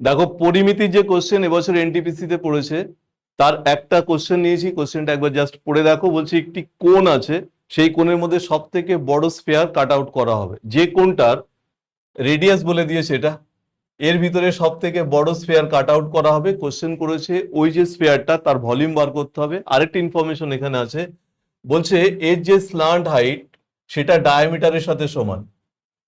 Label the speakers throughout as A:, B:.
A: দেখো পরিমিতির যে কোশ্চেন এবছর এনটিপিসি তে পড়েছে তার একটা কোশ্চেন নিয়েছি, কোশ্চেনটা একবার জাস্ট পড়ে দেখো। বলছি একটি কোণ আছে, সেই কোণের মধ্যে সব থেকে বড় স্ফেয়ার কাট আউট করা হবে। যে কোণটার রেডিয়াস বলে দিয়েছে এটা, এর ভিতরে সব থেকে বড় স্ফেয়ার কাট আউট করা হবে। কোশ্চেন করেছে ওই যে স্ফেয়ারটা তার ভলিউম বার করতে হবে। আরেকটা ইনফরমেশন এখানে আছে, বলছে এর যে স্ল্যান্ট হাইট সেটা ডায়ামিটারের সাথে সমান।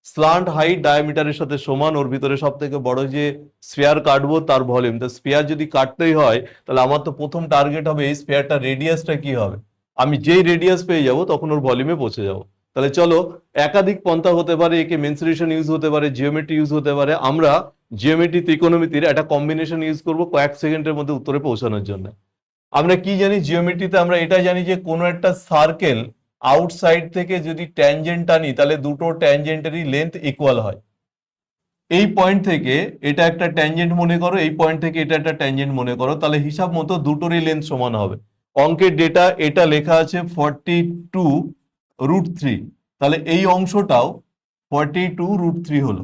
A: স্ল্যান্ট হাইট ডায়ামিটারের সাথে সমান, ওর ভিতরে সব থেকে বড় যে স্ফেয়ার কাটবো তার ভলিউম। তো স্ফেয়ার যদি কাটতেই হয় তাহলে আমার তো প্রথম টার্গেট হবে এই স্ফেয়ারটার রেডিয়াসটা কি হবে। আমি যেই রেডিয়াস পেয়ে যাব তখন ওর ভলিউমে পৌঁছে যাব। তাহলে চলো, একাধিক পন্থা হতে পারে, একে মেনসুরেশন ইউজ হতে পারে, জিওমেট্রি ইউজ হতে পারে। আমরা জিওমেট্রি ত্রিকোণমিতির একটা কম্বিনেশন ইউজ করব কয়েক সেকেন্ডের মধ্যে উত্তরে পৌঁছানোর জন্য। আমরা কি জানি জিওমেট্রিতে? আমরা এটা জানি যে কোনো একটা সার্কেল আউটসাইড থেকে যদি ট্যানজেন্ট টানি তাহলে দুটো ট্যানজেন্টেরই লেন্থ ইকুয়াল হয়। এই পয়েন্ট থেকে এটা একটা ট্যানজেন্ট মনে করো, এই পয়েন্ট থেকে এটা একটা ট্যানজেন্ট মনে করো, তাহলে হিসাব মতো দুটোরই লেন্থ সমান হবে। অঙ্কের ডেটা এটা লেখা আছে 42√3, তাহলে এই অংশটাও 42√3 হলো।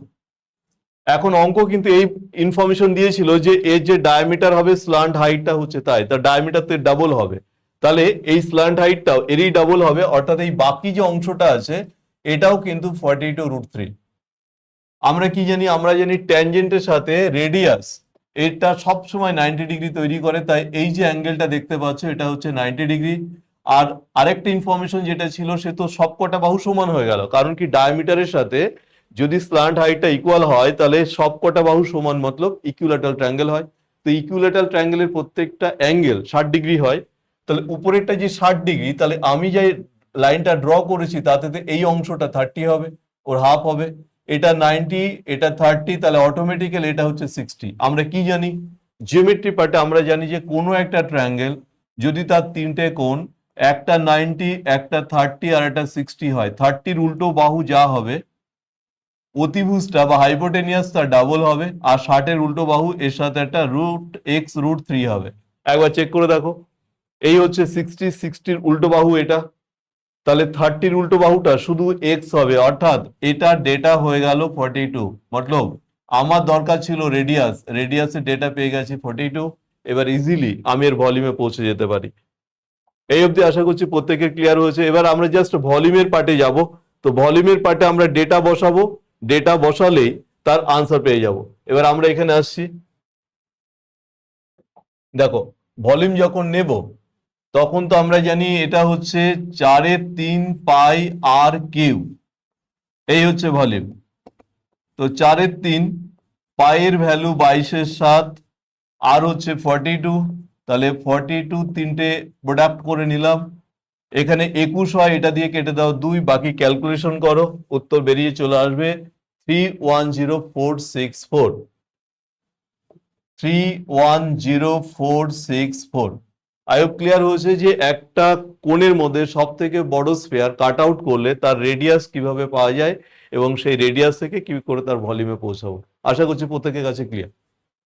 A: এখন অঙ্ক কিন্তু এই ইনফরমেশন দিয়েছিল যে এর যে ডায়ামিটার হবে স্ল্যান্ট হাইটটা হচ্ছে তাই, তার ডায়ামিটার তো ডাবল হবে। তাহলে এই স্ল্যান্ট হাইটটাও এরই ডাবল হবে, অর্থাৎ এই বাকি যে অংশটা আছে এটাও কিন্তু 42√3। আমরা কি জানি? আমরা জানি ট্যানজেন্টের সাথে রেডিয়াস এটা সব সময় 90 ডিগ্রি তৈরি করে, তাই এই যে অ্যাঙ্গেলটা দেখতে পাচ্ছ এটা হচ্ছে 90 ডিগ্রি। আর আরেকটা ইনফরমেশন যেটা ছিল, সে তো সবকটা বাহু সমান হয়ে গেল, কারণ কি ডায়ামিটারের সাথে যদি স্ল্যান্ট হাইটটা ইকুয়াল হয় তাহলে সবকটা বাহু সমান, মতলব ইকুইল্যাটারাল ট্রায়াঙ্গেল হয়। তো ইকুইল্যাটারাল ট্রায়াঙ্গেলের প্রত্যেকটা অ্যাঙ্গেল 60 ডিগ্রি হয়। তাহলে উপরেরটা যে 60 ডিগ্রি, তাহলে আমি যে লাইনটা ড্র করেছি তাতে এই অংশটা 30 হবে, ওর হাফ হবে। এটা 90, এটা 30, তাহলে অটোমেটিক্যালি এটা হচ্ছে 60। আমরা কি জানি? জিওমেট্রি পার্টে আমরা জানি যে কোনো একটা ট্রায়াঙ্গেল যদি তার তিনটে কোণ, একটা 90, একটা 30 আর একটা 60 হয়, 30-র উল্টো বাহু যা হবে অতিভুজটা বা হাইপোটেনিয়াস তার ডাবল হবে, আর 60-এর উল্টো বাহু এর সাথে একটা √x√3 হবে। একবার চেক করে দেখো, এই হচ্ছে 60, 60-র উল্টো বাহু এটা, তাহলে 30-র উল্টো বাহুটা শুধু এক্স হবে, অর্থাৎ এটা ডেটা হয়ে গেল 42। মতলব আমার দরকার ছিল রেডিয়াস, রেডিয়াসের ডেটা পেয়ে গেছি 42। এবার ইজিলি আমি এর ভলিউমে পৌঁছে যেতে পারি। এই অবধি আশা করছি প্রত্যেকের ক্লিয়ার হয়েছে। এবার আমরা জাস্ট ভলিউমের পার্টে যাব। তো ভলিউমের পার্টে আমরা ডেটা বসাবো, ডেটা বসালেই তার আনসার পেয়ে যাব। এবার আমরা এখানে আসছি, দেখো ভলিউম যখন নেব তখন তো আমরা জানি এটা হচ্ছে 4/3 পাই আর কিউ, এই হচ্ছে ভলিউম। তো 4/3 পাইয়ের ভ্যালু 22/7 আর হচ্ছে 42, তাহলে 42 তিনটে প্রোডাক্ট করে নিলাম। এখানে 21 হয়, এটা দিয়ে কেটে দাও 2, বাকি ক্যালকুলেশন করো, উত্তর বেরিয়ে চলে আসবে 310464। 310464। আই হোপ ক্লিয়ার হয়েছে যে একটা কোণের মধ্যে সব থেকে বড় স্ফেয়ার কাট আউট করলে তার রেডিয়াস কিভাবে পাওয়া যায় এবং সেই রেডিয়াস থেকে কি করে তার ভলিউমে পৌঁছাবো। আশা করছি প্রত্যেকের কাছে ক্লিয়ার।